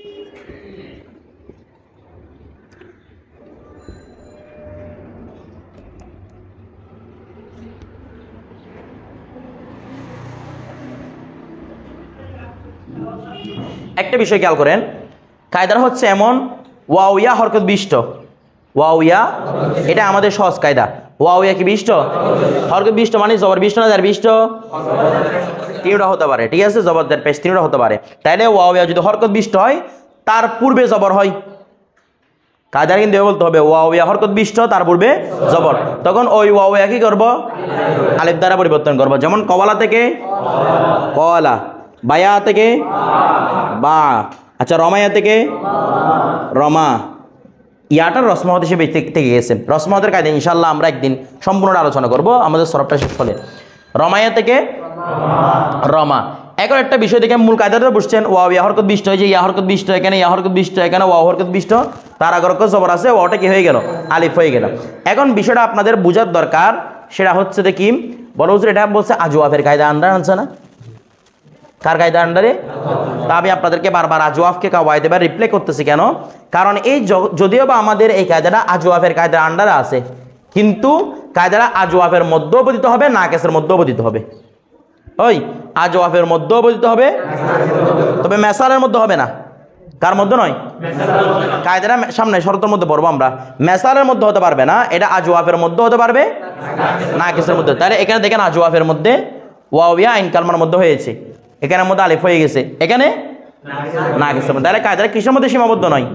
একটা বিষয় খেয়াল করেন, কায়দাটা হচ্ছে এমন, ওয়াও ইয়া হরকত বিষ্ট, ওয়াও ইয়া এটা আমাদের সহজ কায়দা। ওয়াও ইয়া কি বিষ্ট? হরকত বিষ্ট মানে জবর বিষ্ট না জার বিষ্ট? তিনটা হতে পারে, ঠিক আছে, জবর জার পেশ তিনটা হতে পারে। তাইলে ওয়াও ইয়া যদি হরকত বিষ্ট হয় তার পূর্বে জবর হয়, কায়দার কিন্তু বলতে হবে ওয়াও ইয়া হরকত বিষ্ট তার পূর্বে জবর, তখন ওই ওয়াও ইয়া কি করব? আলিফ দ্বারা পরিবর্তন করব। যেমন কওয়ালা থেকে কওয়ালা, বায়া থেকে বা, আচ্ছা রমায়া থেকে রমা, ইয়াটার রসমত হিসেবে থেকে গেছে। রসমতের কায়দা ইনশাল্লাহ আমরা একদিন সম্পূর্ণ আলোচনা করব আমাদের সরবটা শেষ হলে। রমায়া থেকে রমা। এখন একটা বিষয় দেখে মূল কায়দাটা বুঝছেন, ওয়াও ইয়া হরকত বিষ্ট হয়, যে ইয়া হরকত বিষ্ট এখানে, ইয়া হরকত বিষ্ট এখানে, ওয়াও হরকত বিষ্ট, তার আগর জবর আছে, ওয়াওটা কি হয়ে গেল? আলিফ হয়ে গেল। এখন বিষয়টা আপনাদের বোঝার দরকার, সেটা হচ্ছে দেখি বড় হুজুর এটা বলছে আজওয়াফের কায়দা আন্ডার আনছে না? কার কায়দা আন্ডারে? তা আমি আপনাদেরকে বারবার আজওয়াফকে কাওয়াইদে বা রিপ্লে করতেছি কেন? কারণ এই যদিও বা আমাদের এই কায়দাটা আজওয়াফের কায়দার আন্ডারে আছে, কিন্তু কায়দাটা আজওয়াফের মধ্যেও পতিত হবে, নাকেসের মধ্যেও পতিত হবে। ওই আজওয়াফের মধ্যেও পতিত হবে, তবে মেসালের মধ্যে হবে না। কার মধ্যে নয়? কায়দাটা সামনে শরতের মধ্যে পড়বো আমরা। মেসালের মধ্যে হতে পারবে না, এটা আজওয়াফের মধ্যে হতে পারবে, নাকেসের মধ্যে। তাহলে এখানে দেখেন আজওয়াফের মধ্যে ওয়াও ইয়া আইন কালমার মধ্যে হয়েছে, এখানের মধ্যে আলিফ হয়ে গেছে, এখানে না গেছে। তাহলে কায়দাটা কিসের মধ্যে সীমাবদ্ধ নয়?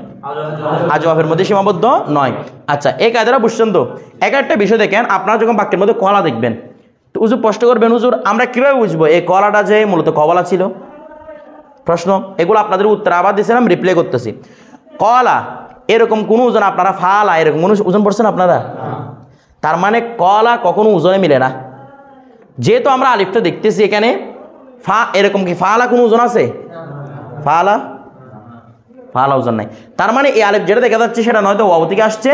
আজওয়াফের মধ্যে সীমাবদ্ধ নয়। আচ্ছা, এই কায়দাটা বুঝছেন তো? একটা বিষয় দেখেন, আপনারা যখন বাক্যের মধ্যে কলা দেখবেন তো হুজুর প্রশ্ন করবেন, হুজুর আমরা কিভাবে বুঝবো এই কলাটা যে মূলত কওয়ালা ছিল? প্রশ্ন এগুলো আপনাদের উত্তর আবার দিয়েছিলাম, রিপ্লে করতেছি। কলা এরকম কোনো ওজন আপনারা ফালা এরকম কোনো ওজন পড়ছেন আপনারা? তার মানে কলা কখনো ওজনে মিলে না। যেহেতু আমরা আলিফটা দেখতেছি এখানে ফা, এরকম কি ফালা কোনো ওজন আছে? ফালা ফালা ওজন নাই। তার মানে এই আলিফ যেটা দেখা যাচ্ছে সেটা নয়তো ওয়াও থেকে আসছে।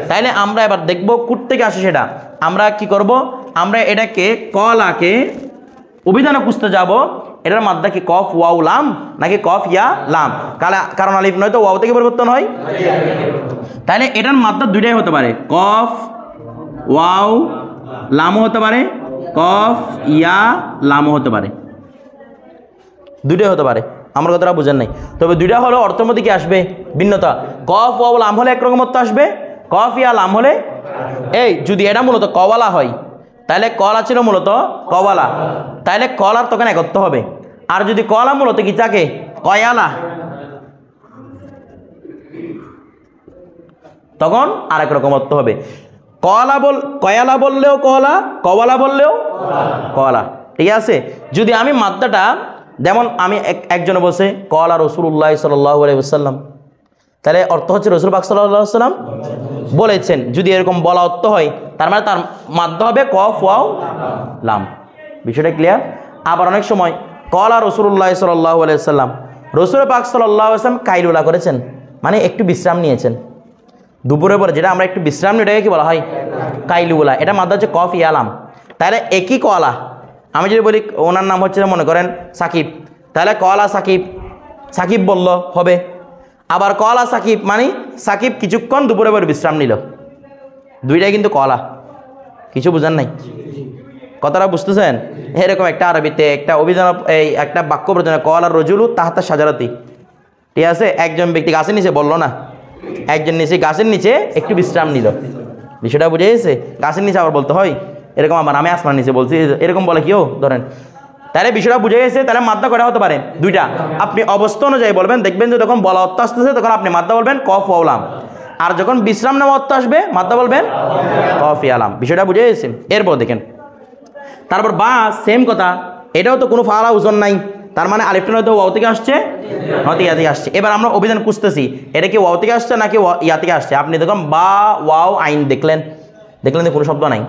তাইলে আমরা এবার দেখবো কুট থেকে আসে সেটা। আমরা কি করব? আমরা এটাকে কলাকে অভিধানে খুঁজতে যাব, এটার মাদ্দা কি কফ ওয়াও লাম নাকি কফ ইয়া লাম? কারণ আলিফ নয়তো ওয়াও থেকে পরিবর্তন হয়। তাইলে এটার মাদ্দা দুইটাই হতে পারে, কফ ওয়াও লামও হতে পারে, কফ ইয়া লামও হতে পারে, দুইটাই হতে পারে। আমার কথাটা বুঝেন নাই? তবে দুইটা হলো অর্থের মধ্যে কি আসবে? ভিন্নতা। কফ ওয়াও লাম হলে একরকম অর্থ আসবে, কফ ইয়া লাম হলে এই যদি এটা মূলত কওয়ালা হয় তাহলে কলা ছিল মূলত কওয়ালা, তাহলে কলার তখন এক অর্থ হবে। আর যদি কলা মূলত কি থাকে কয়ালা, তখন আর এক রকম অর্থ হবে। কয়ালা বললেও কলা, কওয়ালা বললেও কলা, ঠিক আছে। যদি আমি মাদ্দাটা, যেমন আমি একজনে বলছে কলা রাসূলুল্লাহ সাল্লাল্লাহু আলাইহি ওয়াসাল্লাম, তাহলে অর্থ হচ্ছে রাসূল পাক সাল্লাল্লাহু আলাইহি ওয়াসাল্লাম বলেছেন। যদি এরকম বলা অর্থ হয় তার মানে তার মাদ্দা হবে কফ ওয়াও লাম। বিষয়টা ক্লিয়ার? আবার অনেক সময় কলা রাসূলুল্লাহ সাল্লাল্লাহু আলাইহি ওয়াসাল্লাম, রাসূল পাক সাল্লাল্লাহু আলাইহি ওয়াসাল্লাম কাইলুলা করেছেন, মানে একটু বিশ্রাম নিয়েছেন দুপুরের পরে, যেটা আমরা একটু বিশ্রাম নিই এটাকে কি বলা হয়? কাইলুলা। এটা মাদ্দা হচ্ছে কফ ইয়া লাম। তাহলে একই কলা, আমি যদি বলি ওনার নাম হচ্ছে মনে করেন সাকিব, তাহলে কলা সাকিব, সাকিব বলল হবে। আবার কলা সাকিব মানে সাকিব কিছুক্ষণ দুপুরে পরে বিশ্রাম নিল, দুইটাই কিন্তু কলা। কিছু বুঝেন নাই? কথাটা বুঝতেছেন? এরকম একটা আরবিতে একটা অভিধান, এই একটা বাক্য প্রয়োজন, কলা রজুলু তাহাতা সাজারাতি, ঠিক আছে। একজন ব্যক্তি গাছের নিচে বললো না, একজন নিচে গাছের নিচে একটু বিশ্রাম নিল। বিষয়টা বুঝে গেছে? গাছের নিচে আবার বলতে হয় এরকম, আবার আমি আসমান নিচে বলছি এরকম বলে কেউ ধরেন। তাহলে বিষয়টা বুঝে গেছে। তাহলে মাদ্দা কয়টা হতে পারে? দুইটা। আপনি অবস্থা অনুযায়ী বলবেন, দেখবেন যে যখন বলা অর্থ আসতেছে তখন আপনি মাদ্দা বলবেন কফ ওয়াও লাম, আর যখন বিশ্রাম নেওয়া অর্থ আসবে মাদ্দা বলবেন কফ ইয়া লাম। বিষয়টা বুঝে গেছে? এরপর দেখেন, তারপর বা সেম কথা, এটাও তো কোনো ফালা ওজন নাই, তার মানে আলিফটা নয়তো ওয়াও থেকে আসছে নয়তো ইয়া থেকে আসছে। এবার আমরা অভিধান খুঁজতেছি, এটা কি ওয়াও থেকে আসছে নাকি ইয়া থেকে আসছে। আপনি দেখুন বা ওয়াও আইন দেখলেন, দেখলেন যে কোনো শব্দ নাই,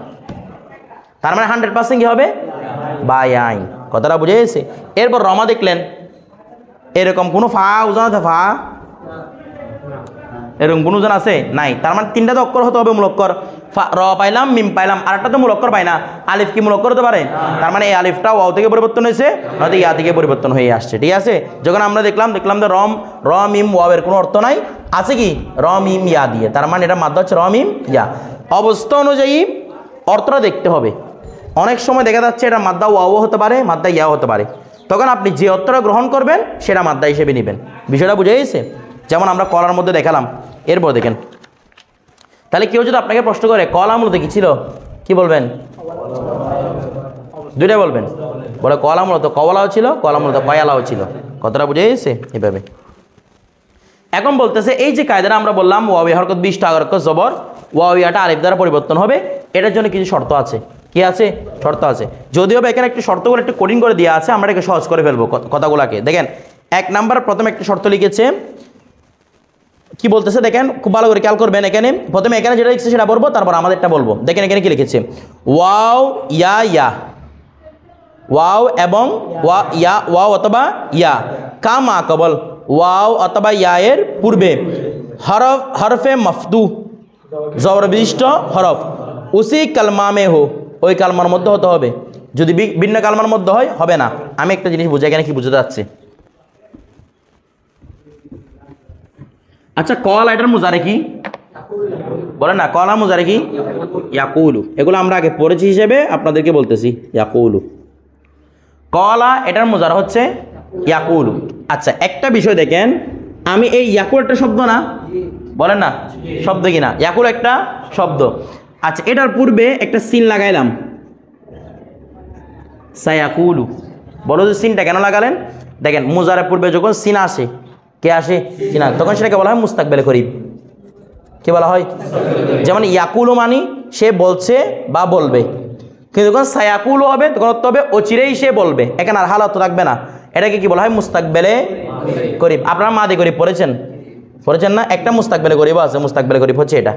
তার মানে 100% কি হবে? বা ইয়া আইন। কথাটা বুঝে গেছে? এরপর রমা দেখলেন, এরকম কোনো ফা ওজন আছে? ফা এরকম কোনো ওজন আছে? নাই। তার মানে তিনটা তো অক্ষর হতে হবে মূল অক্ষর, র পাইলাম, মিম পাইলাম, আর একটা তো মূল অক্ষর পাই না। আলিফ কি মূল অক্ষর হতে পারে? তার মানে এই আলিফটা ওয়াও থেকে পরিবর্তন হয়েছে, নয়তো ইয়া থেকে পরিবর্তন হয়ে আসছে। ঠিক আছে, যখন আমরা দেখলাম যে র মিম ওয়াওয়ের কোনো অর্থ নাই, আছে কি র মিম ইয়া দিয়ে, তার মানে এটা মাদ্দা হচ্ছে র মিম ইয়া। অবস্থা অনুযায়ী অর্থটা দেখতে হবে। অনেক সময় দেখা যাচ্ছে এটা মাদ্দা ওয়াও হতে পারে, মাদ্দা ইয়াও হতে পারে, তখন আপনি যে অর্থটা গ্রহণ করবেন সেটা মাদ্দা হিসেবে নেবেন। বিষয়টা বুঝে গেছে? যেমন আমরা কলার মধ্যে দেখালাম, এরপর দেখেন। তাহলে কেউ যদি আপনাকে প্রশ্ন করে কলা মূলত কি ছিল, কি বলবেন? দুইটাই বলবেন। বলে কলা মূলত কওয়ালাও ছিল, কলা মূলত কয়ালাও ছিল। কথাটা বুঝে গেছে? এভাবে। এখন বলতেছে এই যে কায়দাটা আমরা বললাম ওয়াও হরকত 20টা হরকত জবর, ওয়াও ইয়াটা আলিফ দ্বারা পরিবর্তন হবে, এটার জন্য কিছু শর্ত আছে। কি আছে? শর্ত আছে। যদিও এখানে একটু শর্তগুলো একটু কোডিং করে দেওয়া আছে, আমরা এটাকে সহজ করে ফেলবো কথাগুলোকে। দেখেন 1 নাম্বার প্রথমে একটা শর্ত লিখেছে, কি বলতেছে দেখেন, খুব ভালো করে খেয়াল করবেন। এখানে প্রথমে এখানে যেটা লিখছে সেটা বলবো, তারপর আমাদেরটা বলবো। দেখেন এখানে কি লিখেছে, ওয়াও ইয়া ইয়া, ওয়াও এবং ইয়া, ওয়াও অথবা ইয়া, কামা কবল, ওয়াও অথবা ইয়া এর পূর্বে, হরফে মফদু জবরবিষ্ট হরফ, উসি কালমা মে হো, ওই কালমার মধ্যে হতে হবে। যদি ভিন্ন কালমার মধ্যে হয় হবে না। আমি একটা জিনিস বুঝাই, এখানে কি বুঝতে যাচ্ছে। আচ্ছা, কলা এটার মুজারে কি বলেন না? কলা মুজারে কি? ইয়াকুলু। এগুলো আমরা আগে পড়েছি হিসেবে আপনাদেরকে বলতেছি। ইয়াকুলু, কলা এটার মুজারা হচ্ছে ইয়াকুলু। আচ্ছা, একটা বিষয় দেখেন, আমি এই ইয়াকুল একটা শব্দ না, বলেন না শব্দ কি না? ইয়াকুল একটা শব্দ। আচ্ছা, এটার পূর্বে একটা সিন লাগাইলাম, সায়াকুলু। বলো যে সিনটা কেন লাগালেন? দেখেন মুজারের পূর্বে যখন সিন আসে, কে আসে? সিনা, তখন সেটাকে বলা হয় মুস্তাকবেলে করিব। কি বলা হয়? যেমন ইয়াকুলু মানি সে বলছে বা বলবে, কিন্তু যখন সায়াকুলু হবে তখন অর্থ হবে অচিরেই সে বলবে, এখানে আর হালাত থাকবে না। এটাকে কি বলা হয়? মুস্তাকবেলে করিব। আপনারা মাদি করিব পড়েছেন না? একটা মুস্তাকবেলে করিব আছে, মুস্তাকবেলে করিব হচ্ছে এটা।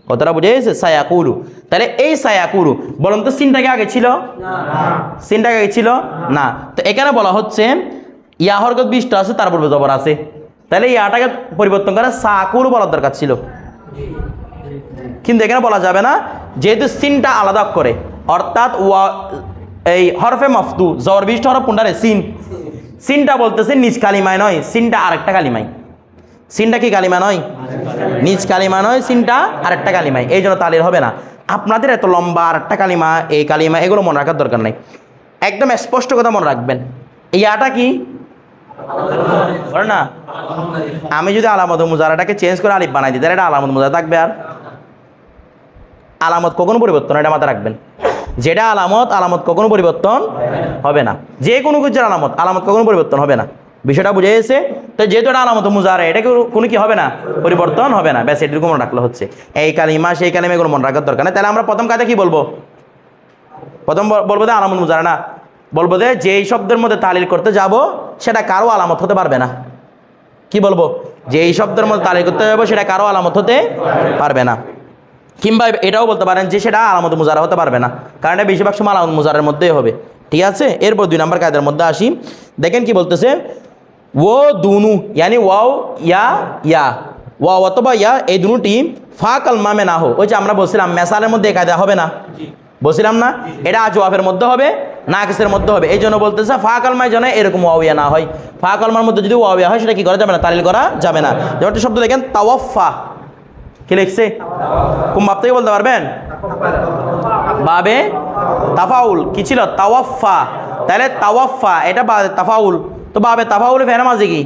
কতটা বুঝে গেছে? সায়াকুলু। তাহলে এই সায়াকুলু বলুন তো সিনটাকে আগে ছিল? সিনটাকে আগে ছিল না। তো এখানে বলা হচ্ছে ইয়া হরকত 20টা আছে, তার পূর্বে জবর আছে, তাহলে ইয়াটাকে পরিবর্তন করে সাকুলু বলার দরকার ছিল, কিন্তু এখানে বলা যাবে না, যেহেতু সিনটা আলাদা করে। অর্থাৎ এই হরফে মফদু জবর 20টা হরফ কোনটা রে? সিন। সিনটা বলতেছে নিজ কালিমায় নয়, সিনটা আরেকটা কালিমায়। সিনটা কি কালিমা নয়? নিজ কালিমা নয়, সিনটা আরেকটা কালিমায়, এই জন্য তালির হবে না। আপনাদের এত লম্বা আরেকটা কালিমা, এই কালিমা, এগুলো মনে রাখার দরকার নাই। একদম স্পষ্ট কথা মনে রাখবেন, ইয়াটা কি বলে না? আমি যদি আলামত মুজারাটাকে চেঞ্জ করে আলিফ বানাই দিই, তাহলে এটা আলামত মুজারা থাকবে? আর আলামত কখনো পরিবর্তন, এটা মাথায় রাখবেন। যেটা আলামত কখনো পরিবর্তন হবে না। যে কোনো কিছুর আলামত কখনো পরিবর্তন হবে না। বিষয়টা বুঝে গেছে? তো যেহেতু এটা আলামত মুজারা, এটা কোনো কি হবে না? পরিবর্তন হবে না। ব্যাস এটুকু মনে রাখলে হচ্ছে। এই কালিমা সেই কালিমা এগুলো মনে রাখার দরকার নেই। তাহলে আমরা প্রথম কাজে কি বলবো? প্রথম বলবো যে আলামত মুজারা না, বলবো যে যেই শব্দের মধ্যে তালিল করতে যাব সেটা কারো আলামত হতে পারবে না। কি বলবো? যে এই শব্দের মধ্যে তালিল করতে যাবো সেটা কারো আলামত হতে পারবে না। কিংবা এটাও বলতে পারেন যে সেটা আলামত মুজারা হতে পারবে না, কারণ এটা বেশিরভাগ সময় আলামত মুজারের মধ্যেই হবে। ঠিক আছে, এরপর 2 নম্বর কায়দার মধ্যে আসি। দেখেন কি বলতেছে, ও দুনু ইয়ানি ওয়াও ইয়া ইয়া, ওয়াও অথবা ইয়া এই দুটি ফা কালমা মে না হো। ওই যে আমরা বলছিলাম মেসালের মধ্যে কায়দা হবে না, বলছিলাম না? এটা জওয়াবের মধ্যে হবে, নাকিসের মধ্যে হবে। এই জন্য বলতেছে ফা কালমায় যেন এরকম ওয়াও ইয়া না হয়। ফা কালমার মধ্যে যদি ওয়াও ইয়া হয় সেটা কি করা যাবে না? তালিল করা যাবে না। যেমন একটা শব্দ দেখেন তাওয়াফা, কি লিখছে? কোন বাপ থেকে বলতে পারবেন? বাবে তাফাউল কি ছিল? তাওয়াফা। তাহলে তাওয়াফা এটা বাবে তাফাউল, তো বাবে তাফাউল ফেনা মাঝে কি?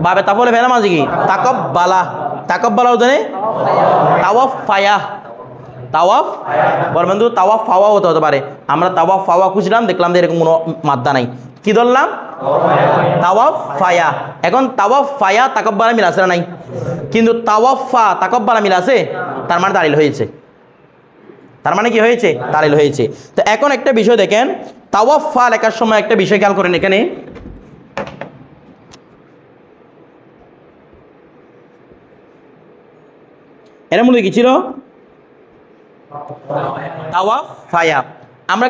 বাবে তাফাউল ফেনা মাঝে কি? তাকাব্বালা। তাকাব্বালা জানে তাওয়াফায়া, তাওয়াফ বলবেন তো তাওয়াফ ফাওয়া হতে পারে। আমরা তাওয়াফ ফাওয়া খুঁজলাম, দেখলাম যে এরকম কোনো মাদ্দা নাই, কি ধরলাম? তাওয়াফ ফায়া। এখন তাওয়াফ ফায়া তাকাব্বালা মিল আছে না নাই? কিন্তু তাওয়াফা তাকাব্বালা মিল আছে, তার মানে তালিল হয়েছে। তার মানে কি হয়েছে? তালিল হয়েছে। তো এখন একটা বিষয় দেখেন, তাওয়াফা লেখার সময় একটা বিষয় খেয়াল করেন। এখানে এর মূলে কি ছিল? তাওয়াফ ফায়া। আমরা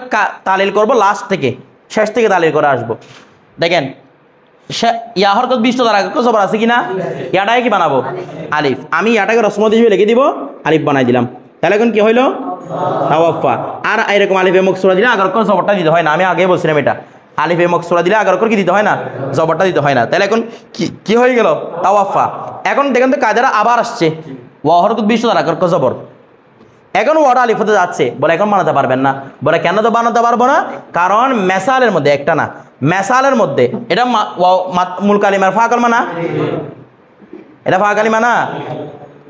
তালিল করব লাস্ট থেকে, শেষ থেকে তালিল করে আসবো। দেখেন ইয়া হরকত বিষ্ট দ্বারা জবর আছে কিনা, ইয়াটাকে কি বানাবো আলিফ। আমি ইয়াটাকে রসমত হিসেবে লিখে দিব, আলিফ বানাই দিলাম। তাহলে এখন কি হইলো তাওয়াফা। আর এরকম আলিফে মকসুরা দিলে আগের জবরটা দিতে হয় না, আমি আগে বলছিলাম এটা। আলিফে মকসুরা দিলে আগের কি দিতে হয় না, জবরটা দিতে হয় না। তাহলে এখন কি হয়ে গেল তাওয়াফা। এখন দেখেন তো কায়দাটা আবার আসছে, ওয়া হরকত বিষ্ট দ্বারা আগের জবর। এখন ওয়াটা আলিফ হতে যাচ্ছে, বলে এখন বানাতে পারবেন না। বলে কেন তো বানাতে পারবো না, কারণ মেসালের মধ্যে একটা না, মেসালের মধ্যে এটা মূল কালিমার ফা কালিমা না, এটা ফা কালিমা না,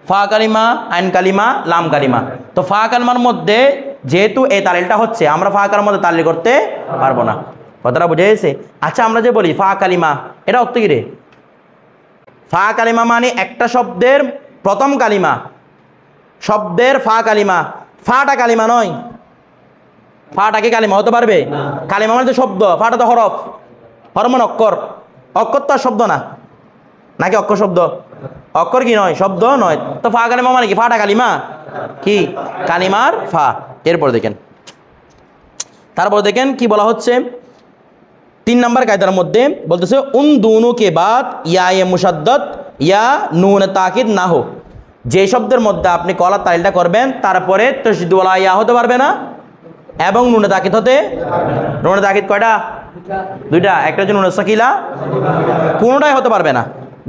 ফা কালিমা আইন কালিমা লাম কালিমা। তো ফা কালিমার মধ্যে যেহেতু এই তালিলটা হচ্ছে, আমরা ফা কালিমার মধ্যে তালিল করতে পারবো না। কথাটা বুঝে গেছে? আচ্ছা, আমরা যে বলি ফা কালিমা, এটা অর্থ কি রে? ফা কালিমা মানে একটা শব্দের প্রথম কালিমা, শব্দের ফা কালিমা। ফাটা কালিমা নয়। ফাটা কি কালিমা হতে পারবে? কালিমা মানে তো শব্দ, ফাটা তো হরফ, হরফ মানে অক্ষর। অক্ষর তো শব্দ না, নাকি অক্ষর শব্দ? অক্ষর কি নয়, শব্দ নয়। তো ফা কালিমা মানে কি? ফাটা কালিমা কি কালিমার ফা। এরপর দেখেন, তারপর দেখেন কি বলা হচ্ছে 3 নম্বর কায়দার মধ্যে বলতেছে উন দুনু কে বাদ ইয়া এ মুশাদ্দাদ ইয়া নুন তাকিদ না হো। যে শব্দের মধ্যে আপনি কলার তালিলটা করবেন তারপরে তশদিদওয়ালা ইয়া হতে পারবে না এবং নুনে তাকিদ হতে, নুনে তাকিদ কয়টা? 2টা। একটা হচ্ছে নুনে সাকিলা, কোনোটাই হতে পারবে না।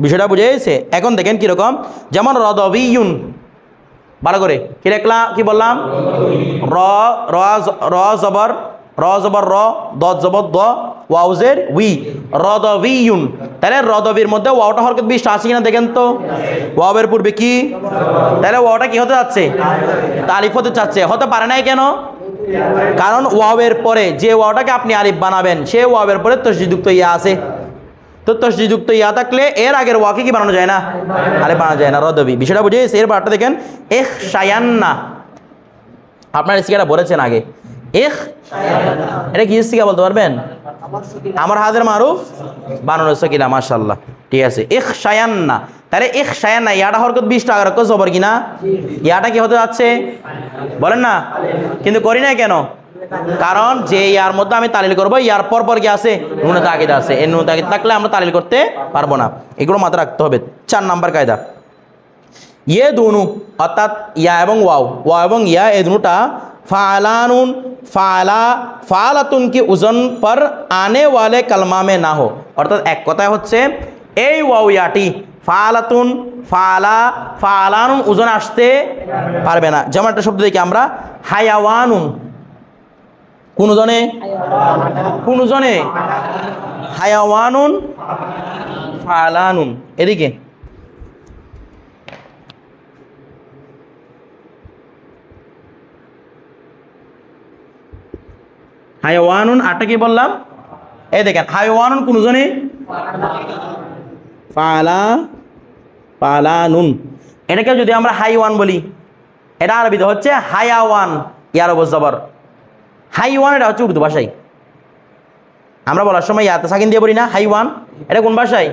বিষয়টা বুঝে গেছে? এখন দেখেন কিরকম, যেমন রদবিয়ুন, ভালো করে কি লিখলাম, কি বললাম? র র জবর, র জবর র, দ জবর দ, ওয়াউজের উই, রদবিয়ুন। তাহলে রদবির মধ্যে ওয়াওটা হরকত বিশটা আছে কিনা দেখেন তো। ওয়াওয়ের পূর্বে কি, তাহলে ওয়াওটা কি হতে যাচ্ছে? আলিফ হতে চাচ্ছে। হতে পারে নাই কেন? কারণ ওয়াওয়ের পরে যে ওয়াওটাকে আপনি আলিফ বানাবেন সে ওয়াওয়ের পরে তসদিদযুক্ত ইয়া আছে। তো তসদিদযুক্ত ইয়া থাকলে এর আগের ওয়াকে কি বানানো যায় না, আলিফ বানানো যায় না, রদবি। বিষয়টা বুঝে গেছে? এর বারটা দেখেন, ইখশায়ান্না, আপনার সিগাটা বলেছেন আগে। এটা কি সিগা বলতে পারবেন? আমার হাতের মারুফ বানানো সকিলা, মাশাআল্লাহ, ঠিক আছে। ইখশায়ান্না, তাহলে ইখশায়ান্না ইয়াটা হরকত 20টা আগের জবর কিনা, ইয়াটা কি হতে যাচ্ছে বলেন না, কিন্তু করি না কেন? কারণ যে ইয়ার মধ্যে আমি তালিল করবো ইয়ার পর পর কি আছে, নুনে তাকিদ আছে। এই নুনে তাকিদ থাকলে আমরা তালিল করতে পারবো না। এগুলো মাথায় রাখতে হবে। 4 নাম্বার কায়দা, ইয়ে দুনু অর্থাৎ ইয়া এবং ওয়াও, ওয়া এবং ইয়া এই দুটা ফালানুন ফালা ফালাতুন কি ওজন পর আনে ওয়ালে কালমা মে না হো। অর্থাৎ এক কথায় হচ্ছে এই ওয়াও ইয়াটি ফালাতুন ফালা ফালানুন ওজন আসতে পারবে না। যেমন একটা শব্দ দেখি আমরা, হায়াওয়ানুন, কোন জনে, কোন জনে, হায়াওয়ানুন ফালানুন। এদিকে হায়াওয়ানুন, আটটা কি বললাম? এই দেখেন হায়াওয়ানুন কোন জনে, ফালা ফালানুন। এটাকে যদি আমরা হাইওয়ান বলি, এটা আরবিতে হচ্ছে হায়াওয়ান, ইয়ার অবস্থা জবর। হাইওয়ান এটা হচ্ছে উর্দু ভাষায়, আমরা বলার সময় ইয়াতে সাকিন দিয়ে বলি না হাইওয়ান। এটা কোন ভাষায়?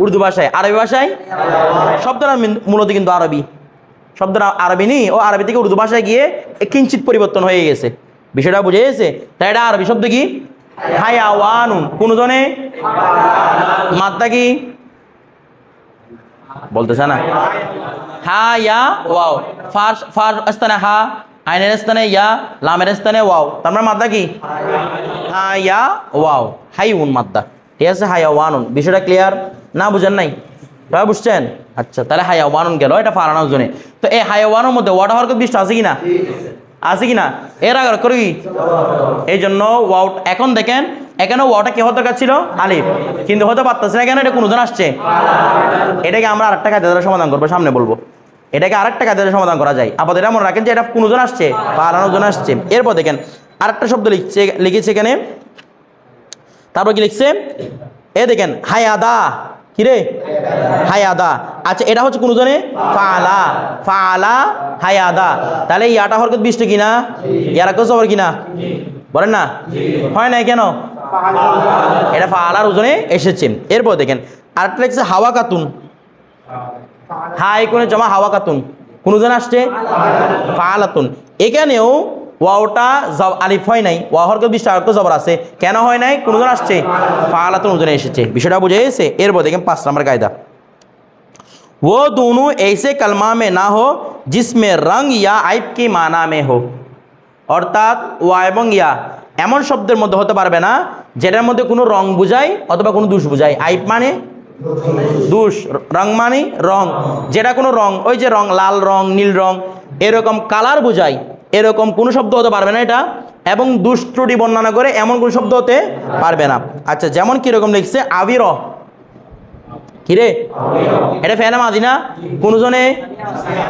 উর্দু ভাষায়। আরবি ভাষায় শব্দটা মূলত কিন্তু আরবি, শব্দটা আরবি নি, ও আরবি থেকে উর্দু ভাষায় গিয়ে কিঞ্চিত পরিবর্তন হয়ে গেছে। বিষয়টা বুঝে গেছে? তাই এটা আরবি শব্দ কি হায়াওয়ানুন, কোন জনে, মাত্রা কি বলতেছে না, হা ইয়া ওয়াও, ফার ফার স্থানে হা, আইনের স্থানে ইয়া, লামের স্থানে ওয়াও, তার মানে মাত্রা কি হা ইয়া ওয়াও, হাইউন মাত্রা, ঠিক আছে। হায়াওয়ানুন, বিষয়টা ক্লিয়ার না? বুঝেন নাই? সবাই বুঝছেন? আচ্ছা, তাহলে হায়াওয়ানুন গেল, এটা ফারানোর জন্য। তো এই হায়াওয়ানুর মধ্যে ওয়াটা হরকত 20টা আছে কিনা, আছে কিনা? এর আগে করি, এই জন্য ওয়াও। এখন দেখেন এখানে ওয়াটা কি হতে ছিল আলিফ, কিন্তু হতে পারতেছে না কেন? এটা কোনজন আসছে। এটাকে আমরা আরেকটা কায়দার সমাধান করবো, সামনে বলবো। এটাকে আরেকটা কায়দার সমাধান করা যায়। আপাতত এটা মনে রাখেন যে এটা কোনজন আসছে, পালানোর জন্য আসছে। এরপর দেখেন আরেকটা শব্দ লিখেছে এখানে, তারপর কি লিখছে? এ দেখেন হায়াদা, কি রে হায়াদা। আচ্ছা, এটা হচ্ছে কোন জনে, ফালা ফালা হায়াদা। তাহলে ইয়াটা হরকত 20টা কিনা, ইয়ার আগে জবর কিনা বলেন না, হয় নাই কেন? এটা ফালার ওজনে এসেছে। এরপর দেখেন আরেকটা লিখছে হাওয়া কাতুন, হাই কোনে জমা হাওয়া কাতুন, কোন জন আসছে ফালাতুন। এখানেও ওয়াওটা আলিফ হয় নাই, ওয়া হরকত 20টা হরকত জবর আছে, কেন হয় নাই? কোনজন আসছে? ফাআলাতুন ওজনে এসেছে। বিষয়টা বুঝে গেছে? এরপর দেখেন 5 নম্বর কায়দা, वो दोनों ऐसे कलमा में ना हो जिसमें रंग या आइब की माना में हो, অর্থাৎ ওয়া এবং ইয়া এমন শব্দের মধ্যে হতে পারবে না যেটার মধ্যে কোনো রং বুঝায় অথবা কোনো দোষ বুঝায়। আইব মানে দোষ, রং মানে রং, যেটা কোনো রং, ওই যে রং, লাল রং, নীল রং, এরকম কালার বোঝায়, এরকম কোনো শব্দ হতে পারবে না এটা, এবং দোষ ত্রুটি বর্ণনা করে এমন কোনো শব্দ হতে পারবে না। আচ্ছা, যেমন কীরকম লিখছে আবির, কিরে এটা ফেলে মাদি না, কোনজনে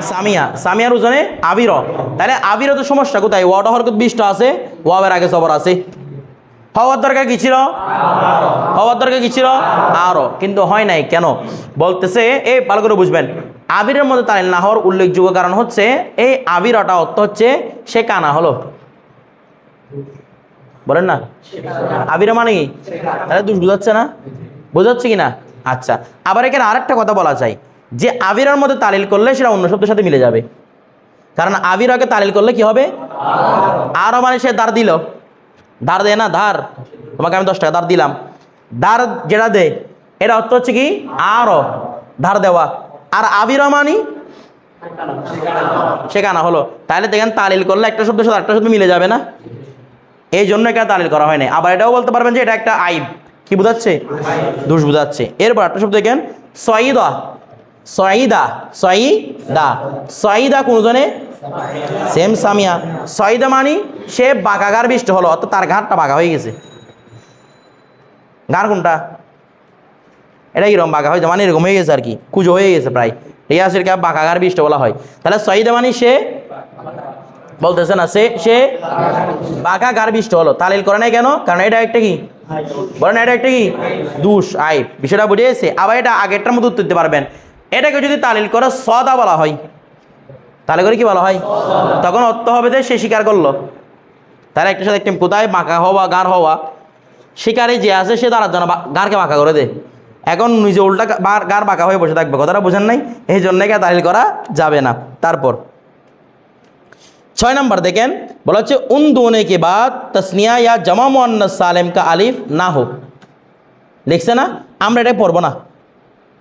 সামিয়া, সামিয়ার ওজনে আবির, তাহলে আবির তো সমস্যা কোথায়? ওয়াটা হরকত 20টা আছে, ওয়াবের আগে জবর আছে, হওয়ার দরকার কি ছিল? হওয়ার দরকার কি ছিল? আরো, কিন্তু হয় নাই কেন? বলতেছে এই ভালো করে বুঝবেন, আবিরের মধ্যে তালিল না হওয়ার উল্লেখযোগ্য কারণ হচ্ছে এই আবিরটা অর্থ হচ্ছে সে কানা হলো, বলেন না? আবির মানে কি? তাহলে দুষ বুঝাচ্ছে না? বোঝাচ্ছে কি না? আচ্ছা, আবার এখানে আরেকটা কথা বলা যায় যে আবিরের মধ্যে তালিল করলে সেটা অন্য শব্দের সাথে মিলে যাবে, কারণ আবিরকে তালিল করলে কি হবে? আরো মানে সে ধার দিল, ধার দেয় না, ধার, তোমাকে আমি 10 টাকা ধার দিলাম, ধার যেটা দেয় এটা অর্থ হচ্ছে কি? আরো, ধার দেওয়া। আর আবির মানি সেখানা হলো, তাহলে দেখেন তালিল করলে একটা শব্দের সাথে একটা শব্দ মিলে যাবে না, এই জন্য এখানে তালিল করা হয় না। আবার এটাও বলতে পারবেন যে এটা একটা আইব, কি বুঝাচ্ছে? দোষ বুঝাচ্ছে। এরপর একটা শব্দ দেখেন সঈদা, সঈদা, সঈদা, সঈদা কোনজনে? সেম সামিয়া। সঈদা মানি সে বাঁকা গার বিষ্ট হলো, অর্থাৎ তার ঘাটটা বাঁকা হয়ে গেছে। গার কোনটা? এটা এরকম বাঁকা হয়েছে, মানে এরকম হয়ে গেছে আর কি, কুজো হয়ে গেছে প্রায়, ঠিক আছে, এটাকে বাঁকা গার বিষ্ট বলা হয়। তাহলে সঈদা মানি সে বলতেছে না, সে বাঁকা গার বিষ্ট হলো, তালিল করে নাই কেন? কারণ এটা একটা কি বলেন, এটা একটা কি? দোষ, আইব। বিষয়টা বুঝে গেছে? আবার এটা আগেরটার মধ্যে উত্তর দিতে পারবেন, এটাকে যদি তালিল করে সদা বলা হয়, তাহলে করে কি বলা হয়? তখন অর্থ হবে যে সে স্বীকার করলো, তাহলে একটার সাথে একটা কোথায় বাঁকা হওয়া, গার হওয়া, শিকারে যে আছে সে তার জন্য গারকে বাঁকা করে দেয়, এখন নিজে উল্টা গার বাঁকা হয়ে বসে থাকবে, কথাটা বোঝেন নাই? এই জন্য তালিল করা যাবে না। তারপর 6 নম্বর দেখেন, বলা হচ্ছে উন दोनों के बाद तस्निया या जमा मुअन्नस सालिम का আলিফ না হোক। লিখছে না? আমরা এটা পড়বো না,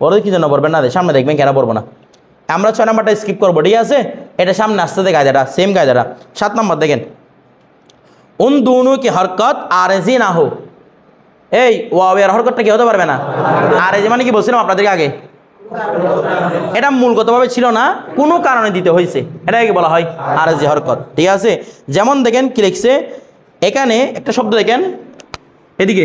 পড়বে কি জন্য পড়বেন না? সামনে দেখবেন কেন পড়বো না, আমরা 6 নম্বরটা স্কিপ করবো, ঠিক আছে? এটা সামনে আসতে দেয় কায়দাটা, সেম কায়দাটা। 7 নম্বর দেখেন, উন दोनों की हरकत आरजी ना हो। এই ওয়াওয়ের হরকতটা কি হতে পারবে না? আরজি মানে কি বলছিলাম আপনাদেরকে আগে, এটা মূলগতভাবে ছিল না, কোনো কারণে দিতে হয়েছে, এটাকে বলা হয় আরজি হরকত, ঠিক আছে? যেমন দেখেন কি লিখছে এখানে, একটা শব্দ দেখেন এদিকে,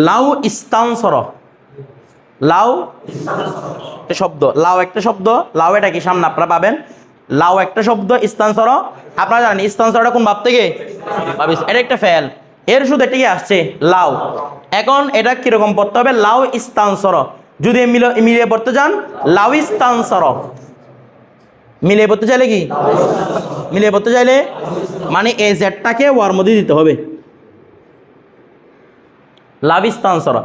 লাউ ইস্তানসর, লাউ একটা শব্দ, লাউ একটা শব্দ, লাউ এটা কি সামনে আপনারা পাবেন, লাউ একটা শব্দ, ইস্তানসর আপনারা জানেন ইস্তানসরটা কোন ভাব থেকে? এটা একটা ফেল, এর শুধু এটা কি আসছে লাউ। এখন এটা কিরকম পড়তে হবে? লাউ ইস্তানসর, যদি মিলিয়ে পড়তে যান লাউ ইস্তানসর, মিলিয়ে পড়তে চাইলে কি? মিলিয়ে পড়তে চাইলে মানে এই জেডটাকে ওয়ার মধ্যে দিতে হবে, লাভ ইস্তানসর।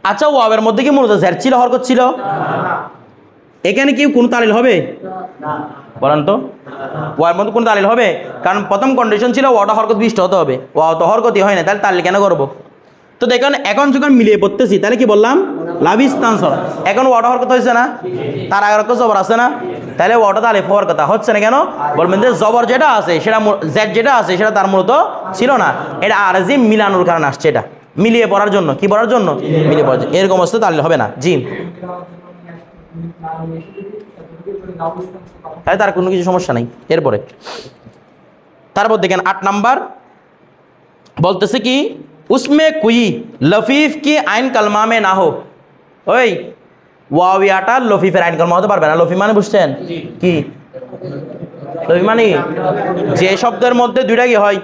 আচ্ছা, ওয়াবের মধ্যে কি মূলত জেড ছিল, হরকত ছিল? এখানে কি কোনো তালিল হবে? বলেন তো, ওয়ার মধ্যে কোনো তালিল হবে? কারণ প্রথম কন্ডিশন ছিল ওয়াটা হরকত 20টা হতে হবে, ওয়া তো হরকতই হয় না, তাহলে তালিল কেন করবো? তো দেখেন এখন যখন মিলিয়ে পড়তেছি তাহলে কি বললাম? লাভ ইস্তানসর। এখন ওয়াটা হরকত হয়েছে না, তার আগে হরকত জবর আছে না, তাহলে ওয়াটা তালিফ হওয়ার কথা হচ্ছে না কেন? বলবেন যে জবর যেটা আছে সেটা, জেড যেটা আছে সেটা তার মূলত ছিল না, এটা আরজি মিলানোর কারণে আসছে, এটা মিলিয়ে পড়ার জন্য, কি পড়ার জন্য? মিলিয়ে পড়ার জন্য। এরকম অবস্থা তালিল হবে না। জি, তাই তার কোনো কিছু সমস্যা নেই। এরপরে তারপর দেখেন 8 নাম্বার বলতেছে কি, উসমে কুই লফিফ কি আইন কালমা মে না হো। ওই ওয়াওয়াটা লফিফের আইন কালমা হতে পারবে না। লফি মানে বুঝছেন কি? লফি মানে যে শব্দের মধ্যে দুইটা কি হয়,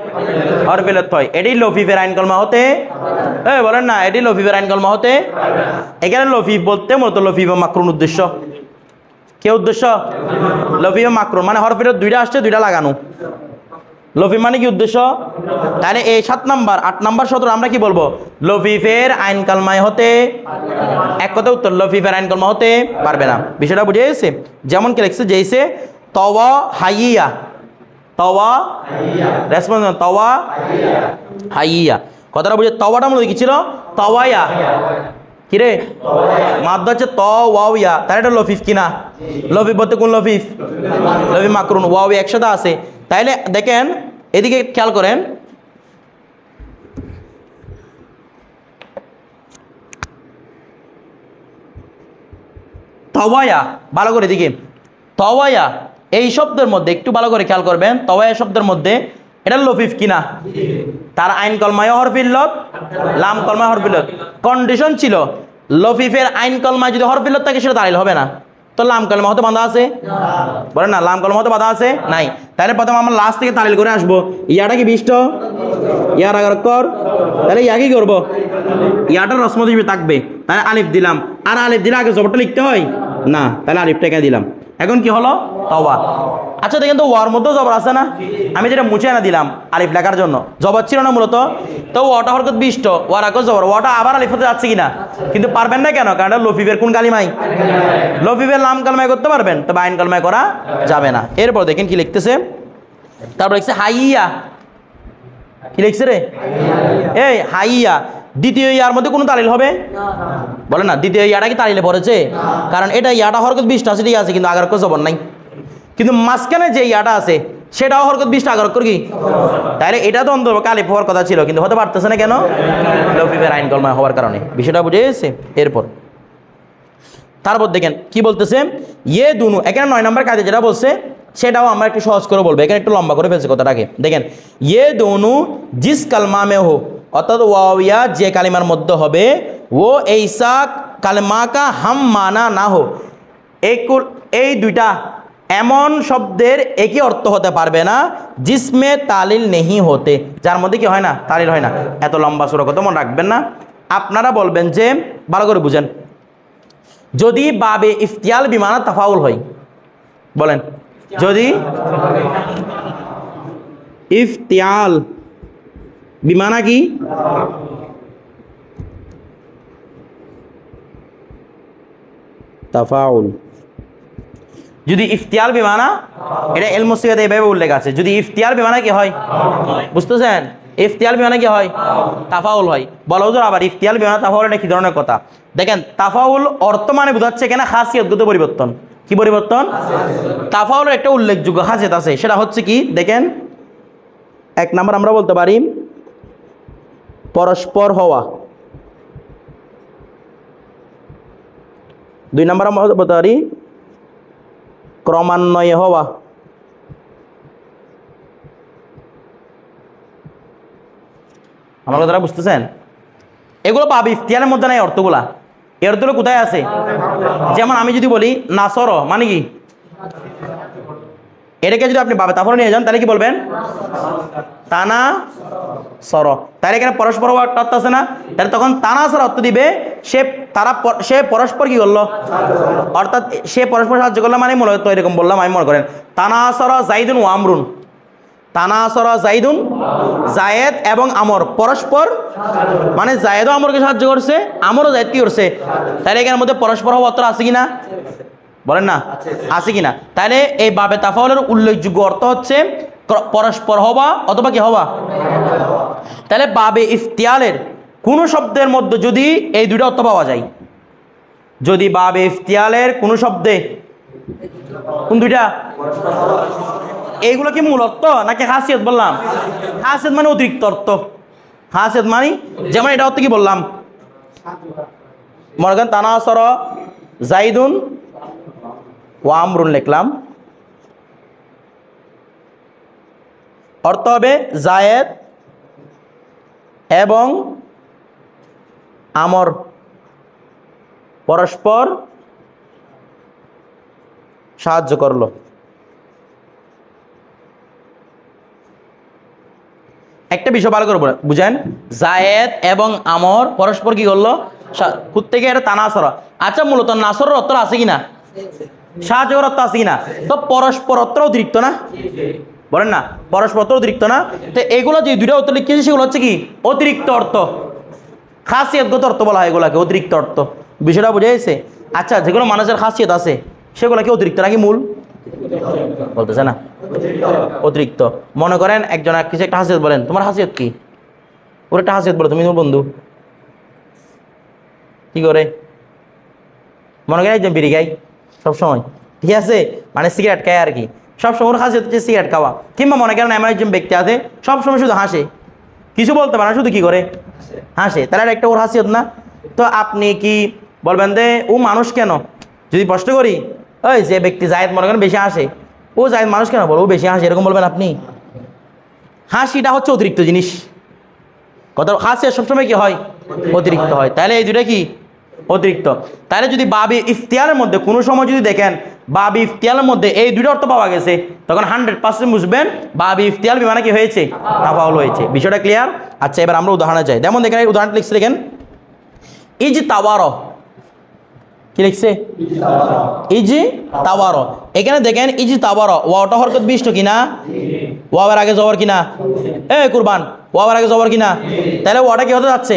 হরফিলত হয়, এটি লফিফের আইন কলমা হতে, বলেন না, এটি লফিফের আইন কলমা হতে। এখানে লফিফ বলতে মূলত লফিফ মাকরুন উদ্দেশ্য, কে উদ্দেশ্য? লফিফ মাকরুন মানে হরফিলত দুইটা আসছে, দুইটা লাগানো, লফিফ মানে কি উদ্দেশ্য? তাহলে এই 7 নাম্বার 8 নাম্বার 17 আমরা কি বলবো? লফিফের আইন কালমায় হতে, এক কথা উত্তর, লফিফের আইন কালমা হতে পারবে না। বিষয়টা বুঝে গেছে? যেমন কি লিখছে, যেইসে তওয়া হাইয়া, তওয়া রেসপন্স তওয়া হাইয়া, কথাটা বুঝে? তওয়াটা মূলত কি ছিল? তওয়ায়া, কি রে মাদ্দা হচ্ছে ত ওয়াও ইয়া, তাহলে এটা লফিফ কিনা? লফিফ বলতে কোন লফিফ? লফিফ মাকরুন, ওয়াও একসাথে আছে। তাইলে দেখেন এদিকে খেয়াল করেন, তওয়ায়া, ভালো করে দিকে, তওয়ায়া এই শব্দের মধ্যে একটু ভালো করে খেয়াল করবেন, তওয়ায়া শব্দের মধ্যে এটা লফিফ কিনা? তার আইন কলমায় হরফিল্লত, লাম কলমায় হরফিল্লত। কন্ডিশন ছিল লফিফের আইন কলমায় যদি হরফিল্লত থাকে সেটা দাঁড়িয়ে হবে না, তো লাম কলমা হতে বাঁধা আছে? বলেন না, লাম কলমা হতে বাঁধা আছে? নাই। তাহলে প্রথমে আমরা লাস্ট থেকে তালিল করে আসবো। ইয়াটা কি বিষ্ট? ইয়ার আগার কর, তাহলে ইয়া কি করবো? ইয়াটার রসমত হিসেবে থাকবে, তাহলে আলিফ দিলাম। আর আলিফ দিলে আগে জবরটা লিখতে হয় না, তাহলে আলিফটা এখানে দিলাম। এখন কি হলো? তওয়া। আচ্ছা দেখেন তো, ওয়ার মধ্যেও জবর আছে না? আমি যেটা মুছে না দিলাম আলিফ লেখার জন্য, জবর ছিল না মূলত, তো ওয়াটা হরকত বিষ্ট, ওয়ার আগে জবর, ওয়াটা আবার আলিফ হতে যাচ্ছে কিনা? কিন্তু পারবেন না কেন? কারণ লফিফের কোন কালিমাই? লফিফের লাম কালমায় করতে পারবেন, তবে আইন কালমায় করা যাবে না। এরপর দেখেন কি লিখতেছে, তারপর লিখছে হাইয়া। কি লিখছে রে? এই হাইয়া, দ্বিতীয় ইয়ার মধ্যে কোনো তালিল হবে? বলে না, দ্বিতীয় ইয়াটা কি তালিলে পড়েছে? কারণ এটা ইয়াটা হরকত বিষ্ট আছে, ঠিক আছে, কিন্তু আগার কো জবর নাই। কিন্তু মাঝখানে যে ইয়াটা আছে সেটাও হরকত বিষ্ট, আগার কর কি? তাহলে এটা তো অন্তর আলিফ হওয়ার কথা ছিল, কিন্তু হতে পারতেছে না কেন? লফিফের আইন কলমায় হওয়ার কারণে। বিষয়টা বুঝে গেছে? এরপর তারপর দেখেন কি বলতেছে, ইয়ে দুনু, এখানে 9 নম্বর কাজে যেটা বলছে সেটাও আমরা একটু সহজ করে বলবো, এখানে একটু লম্বা করে ফেলছে কথাটাকে। দেখেন, ইয়ে দুনু জিস কালমা মে হো, অর্থাৎ ওয়াওয়া যে কালিমার মধ্যে হবে, ও এইসা কালমা কা হাম মানা না হো, এই দুইটা এমন শব্দের একই অর্থ হতে পারবে না, জিসমে তালিল নেহি হতে, যার মধ্যে কি হয় না? তালিল হয় না। এত লম্বা সুরা কথা মনে রাখবেন না, আপনারা বলবেন যে, ভালো করে বুঝেন, যদি বাবে ইফতিয়াল বিমানা তাফাউল হয়, বলেন, যদি ইফতিয়াল বিমানা কি? তাফাউল। যদি ইফতিয়াল বিমানা, এটা ইলম সিগাতে এইভাবে উল্লেখ আছে, যদি ইফতিয়াল বিমানা কি হয়? বুঝতেছেন? ইফতিয়াল বিমানা কি হয়? তাফাউল হয়। বলো হুজুর, আবার ইফতিয়াল বিমানা তাফাউল এটা কি ধরনের কথা? দেখেন, তাফাউল অর্থ মানে বোঝাচ্ছে এখানে খাসিয়তগত পরিবর্তন। কি পরিবর্তন? তাফাউলের একটা উল্লেখযোগ্য খাসিয়ত আছে, সেটা হচ্ছে কি? দেখেন, 1 নাম্বার আমরা বলতে পারি পরস্পর হওয়া, 2 নাম্বার আমরা বলতে পারি ক্রমান্বয়ে হওয়া, আমার কথাটা বুঝতেছেন? এগুলো পাবি ইফতিয়ালের মধ্যে নাই অর্থগুলা। এই অর্থগুলো কোথায় আছে? যেমন আমি যদি বলি নাসর, মানে কি? এটাকে যদি আপনি বাবে তারপরে নিয়ে যান, তাহলে কি বলবেন? তানা সর। তাহলে এখানে পরস্পর একটা অর্থ আছে না? তাহলে তখন তানা সর অর্থ দিবে সে পরস্পর কি করলো, অর্থাৎ সে পরস্পর সাহায্য করলো, মানে মূলত এরকম বললাম আমি, মনে করেন তানা সর জাইদুন ও আমরুন, তানা সর জাইদুন, জায়েদ এবং আমর পরস্পর, মানে জায়েদও আমরকে সাহায্য করছে, আমরও জায়েদ কি করছে। তাহলে এখানের মধ্যে পরস্পর হওয়া অর্থ আছে কিনা? বলেন না, আছে কিনা? তাহলে এই বাবে তাফাউলের উল্লেখযোগ্য অর্থ হচ্ছে পরস্পর হওয়া অথবা কি হওয়া। তাহলে বাবে ইফতিয়ালের কোন শব্দের মধ্যে যদি এই দুইটা অর্থ পাওয়া যায়, যদি বাবে ইফতিয়ালের কোন শব্দে, কোন দুইটা? এইগুলো কি মূল অর্থ নাকি খাসিয়ত? বললাম খাসিয়ত মানে অতিরিক্ত অর্থ। খাসিয়ত মানে যেমন এটা অর্থ কি বললাম, মনে করেন তানাসর জাইদুন ও আমরুন লিখলাম, অর্থ হবে জায়েদ এবং আমর পরস্পর সাহায্য করলো। একটা বিষয় ভালো করে বুঝেন, জায়েদ এবং আমর পরস্পর কি করলো? থেকে এটা তানাসর। আচ্ছা, মূলত নাসরের অর্থ আছে কিনা? সাহায্য করার অর্থ আছে কিনা? তো পরস্পর অর্থ অতিরিক্ত না? বলেন না, পরস্পর অর্থ অতিরিক্ত না? তো এগুলো যে দুইটা অর্থ লিখেছি সেগুলো হচ্ছে কি অতিরিক্ত অর্থ, খাসিয়তগত অর্থ বলা হয় এগুলাকে, অতিরিক্ত অর্থ। বিষয়টা বুঝে গেছে? আচ্ছা, যেগুলো মানুষের খাসিয়ত আছে সেগুলো কি অতিরিক্ত নাকি মূল? বলতেছে না, অতিরিক্ত। মনে করেন একজন কিছু একটা হাসিয়ত বলেন, তোমার হাসিয়ত কি? ওর একটা হাসিয়ত বলো, তুমি তোমার বন্ধু কি করে? মনে করেন একজন বিড়ি খাই সবসময়, ঠিক আছে, মানে সিগারেট খায় আর কি, সবসময় ওর হাসিয়ত হচ্ছে সিগারেট খাওয়া। কিংবা মনে করেন এমন একজন ব্যক্তি আছে সবসময় শুধু হাসে, কিছু বলতে পারে না, শুধু কি করে হাসে, তাহলে একটা ওর হাসিয়ত না? তো আপনি কি বলবেন যে ও মানুষ কেন? যদি প্রশ্ন করি, ওই যে ব্যক্তি জায়েদ মনে করেন বেশি হাসে, ও জায়েদ মানুষ কেন বলো, ও বেশি হাসে, এরকম বলবেন আপনি? হাসিটা হচ্ছে অতিরিক্ত জিনিস, কথা হাসি সবসময় কি হয়? অতিরিক্ত হয়। তাহলে এই দুটা কি অতিরিক্ত। তাহলে যদি বাবি ইফতিয়ারের মধ্যে কোনো সময় যদি দেখেন বাবি ইফতিয়ারের মধ্যে এই দুটো অর্থ পাওয়া গেছে, তখন 100% বুঝবেন বাবি ইফতিয়ার বিমানে কি হয়েছে, তাফাউল হয়েছে। বিষয়টা ক্লিয়ার? আচ্ছা, এবার আমরা উদাহরণে যাই। যেমন দেখেন এই উদাহরণটা লিখছে, দেখেন ইজ তাওয়ার, কি লিখছে? ইজি তাওয়ার। এখানে দেখেন ইজি তাওয়ার, ওয়াওটা হরকত বিষ্ট কিনা? ওয়াওয়ের আগে জবর কিনা? এ কুরবান, ওয়াওয়ের আগে জবর কিনা? তাহলে ওয়াটা কি হতে যাচ্ছে?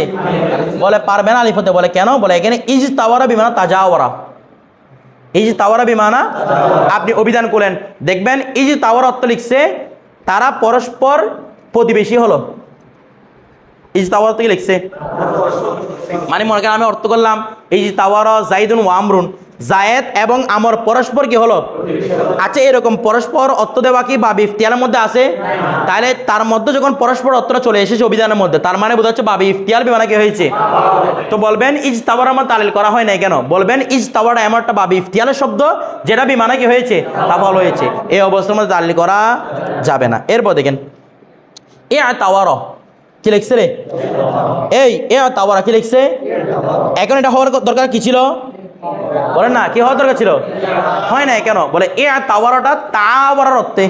বলে পারবে না আলিফ হতে। বলে কেন? বলে এখানে ইজি তাওয়ারা বিমানা তাজাওয়ারা, ইজি তাওয়ারা বিমানা। আপনি অভিধান করলেন, দেখবেন ইজি তাওয়ার অর্থ লিখছে তারা পরস্পর প্রতিবেশী হলো। ইজি তাওয়ার থেকে লিখছে মানে মনে করেন আমি অর্থ করলাম ইজি তাওয়ার জাইদুন ওয়া আমরুন, জায়েদ এবং আমর পরস্পর কি হলো? আচ্ছা, এরকম পরস্পর অর্থ দেওয়া কি বাবি ইফতিয়ারের মধ্যে আছে? তাহলে তার মধ্যে যখন পরস্পর অর্থটা চলে এসেছে অভিধানের মধ্যে, তার মানে বোঝা যাচ্ছে বাবি ইফতিয়ার বিমানে কি হয়েছে? তো বলবেন ইজ তাওয়ার আমার তালিল করা হয় নাই কেন? বলবেন ইজ তাওয়ারা এমন একটা বাবি ইফতিয়ারের শব্দ যেটা বিমানে কি হয়েছে? তাফাউল হয়েছে। এই অবস্থার মধ্যে তালিল করা যাবে না। এরপর দেখেন এ তাওয়ার, কি লিখছে রে? এই এ তাওয়ারা কি লিখছে? এখন এটা হওয়ার দরকার কি ছিল? বলেন না, কি হওয়ার দরকার ছিল? হয় না কেন? বলে এ তাওয়ারাটা তাওয়ারার অর্থে,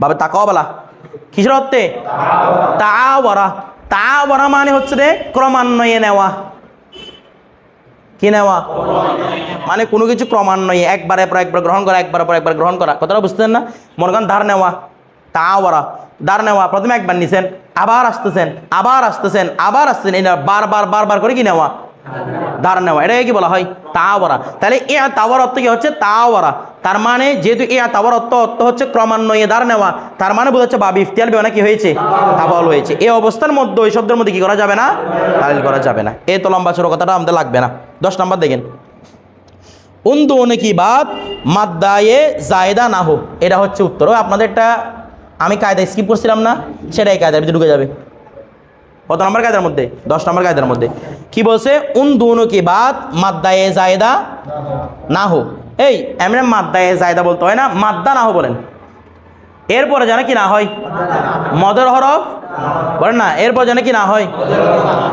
বাবে তাকাও বলা কিসের অর্থে? তাওয়ারা। তাওয়ারা মানে হচ্ছে রে ক্রমান্বয়ে নেওয়া। কি নেওয়া? মানে কোনো কিছু ক্রমান্বয়ে একবারের পর একবার গ্রহণ করা, একবার পর একবার গ্রহণ করা। কথাটা বুঝতেছেন না? মনে করেন ধার নেওয়া, তাওয়ারা, ধার নেওয়া, প্রথমে একবার নিছেন, আবার আসতেছেন, আবার আসতেছেন, আবার আসতেছেন, এটা বারবার বারবার করে কি নেওয়া? ধার নেওয়া। এটাকে কি বলা হয়? তাওয়ারা। তাহলে এ তাওয়ার অর্থ কি হচ্ছে? তাওয়ারা। তার মানে যেহেতু এ তাওয়ার অর্থ হচ্ছে ক্রমান্বয়ে ধার নেওয়া, তার মানে বোঝা যাচ্ছে বাবি ইফতিয়ার বিমানে কি হয়েছে? তাফাউল হয়েছে। এই অবস্থার মধ্যে ওই শব্দের মধ্যে কি করা যাবে না? তালিল করা যাবে না। এই তো লম্বা ছোট কথাটা আমাদের লাগবে না। 10 নম্বর দেখেন উন কি বাদ মাদ্দায়ে জায়দা না হোক, এটা হচ্ছে উত্তর। আপনাদেরটা আমি কায়দা স্কিপ করছিলাম না, সেটাই কায়দার ভিতরে ঢুকে যাবে। কত নম্বর কায়দার মধ্যে? 10 নম্বর কায়দার মধ্যে কি বলছে? উন কি বাদ মাদ্দায়ে জায়দা না হোক। এই এমনি মাদ্দায়ে জায়দা বলতে হয় না, মাদ্দা না হো বলেন। এরপরে জানে কি না হয়? মদের হরফ বলেন না, এরপর জানে কি না হয়?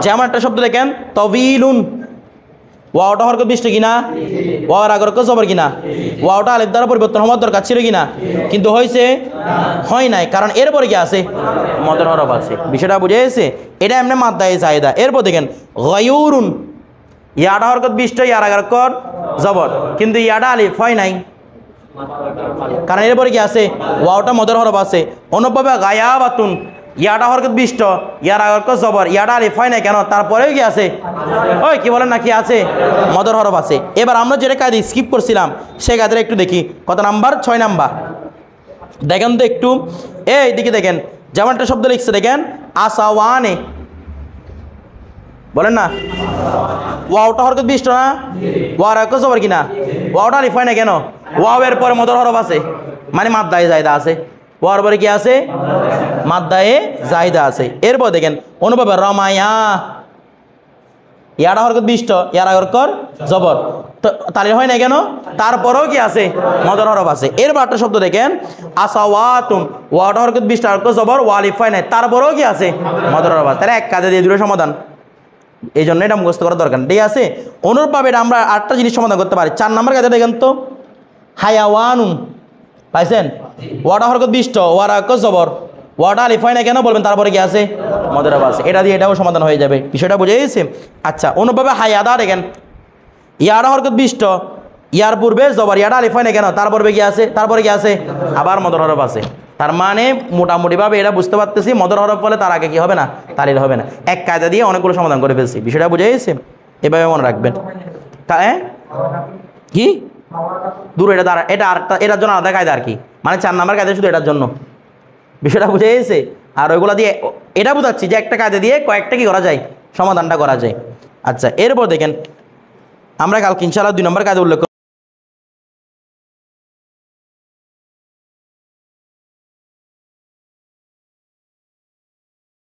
যেমন একটা শব্দ দেখেন তবিলুন, ওয়াওটা হরকত বিষ্ট কিনা? ওয়াওয়ার আগর জবর কিনা? ওয়াওটা আলিফ দ্বারা পরিবর্তন হওয়ার দরকার ছিল কিনা? কিন্তু হয়েছে? হয় নাই, কারণ এরপরে কি আছে? মদের হরফ আছে। বিষয়টা বুঝে গেছে? এটা এমনি মাদ্দায়ে জায়েদা। এরপর দেখেন গায়ুরুন, ইয়াটা হরকত বিষ্ট, ইয়ার আগর জবর, কিন্তু ইয়াটা আলিফ হয় নাই, কারণ এরপরে কি আছে? ওয়াওটা মদের হরফ আছে। অনুভাবে গায়াবাতুন, ইয়াটা হরকত বিষ্ট, ইয়ার আগর জবর, ইয়াটা আলিফ হয় নাই কেন? তারপরেও কি আছে? ওই কি বলেন না, কি আছে? মদের হরফ আছে। এবার আমরা যেটা কায়দা স্কিপ করছিলাম সেই কায়দাটা একটু দেখি। কত নাম্বার? 6 নাম্বার দেখেন তো একটু। এই দিকে দেখেন, যেমন একটা শব্দ লিখছে দেখেন আসাওয়ানে, বলেন না, ওয়াওটা হরকত বিষ্ট না? ওয়ার আগর জবর কিনা? ওয়াওটা আলিফ হয় না কেন? ওয়াও এর পরে মদের হরফ আছে, মানে মাদ্দায়ে জায়দা আছে। ওয়ার পরে কি আছে? মাদ্দায়ে জায়দা আছে। এরপর দেখেন অনুভবে রমায়া, ইয়াটা হরকত বিষ্ট, ইয়ার আগর জবর, তো তালিল হয় না কেন? তারপরেও কি আছে? মদের হরফ আছে। এরপর একটা শব্দ দেখেন আসাওয়াতুন, ওয়াটা হরকত বিষ্ট, আর জবর, ওয়া আলিফ হয় না, তারপরেও কি আছে? মদের হরফ আছে। তাহলে এক কাজে দিয়ে দুটো সমাধান, এই জন্য এটা মুখস্থ করার দরকার। ঠিক আছে? অনুরূপভাবে এটা আমরা 8টা জিনিস সমাধান করতে পারি। 4 নম্বর কাজে দেখেন তো হায়াওয়ানুন, পাইছেন? ওয়াটা হরকত বিষ্ট, ওয়ার আগর জবর, ওয়াটা আলিফ হয় না কেন? বলবেন তারপরে কি আছে? মদের হরফ আছে। এটা দিয়ে এটাও সমাধান হয়ে যাবে। বিষয়টা বুঝে গেছে? আচ্ছা, অনুভাবে হায়াদা দেখেন, ইয়াটা হরকত বিষ্ট, ইয়ার পূর্বে জবর, ইয়াটা আলিফ হয় না কেন? তারপরে কি আছে? তারপরে কি আছে? আবার মদের হরফ আছে। তার মানে মোটামুটিভাবে এটা বুঝতে পারতেছি মদর হরফ বলে তার আগে কি হবে না, তালিল হবে না। এক কায়দা দিয়ে অনেকগুলো সমাধান করে ফেলছি, বিষয়টা বুঝে গেছে? এভাবে মনে রাখবেন। কি দূর এটা দ্বারা এটা আর এটার জন্য আলাদা কায়দা আর কি, মানে 4 নাম্বার কায়দা শুধু এটার জন্য, বিষয়টা বুঝে গেছে? আর ওইগুলো দিয়ে এটা বোঝাচ্ছি যে একটা কায়দা দিয়ে কয়েকটা কি করা যায়, সমাধানটা করা যায়। আচ্ছা, এরপর দেখেন আমরা কালকে ইনশাআল্লাহ 2 নম্বর কায়দা উল্লেখ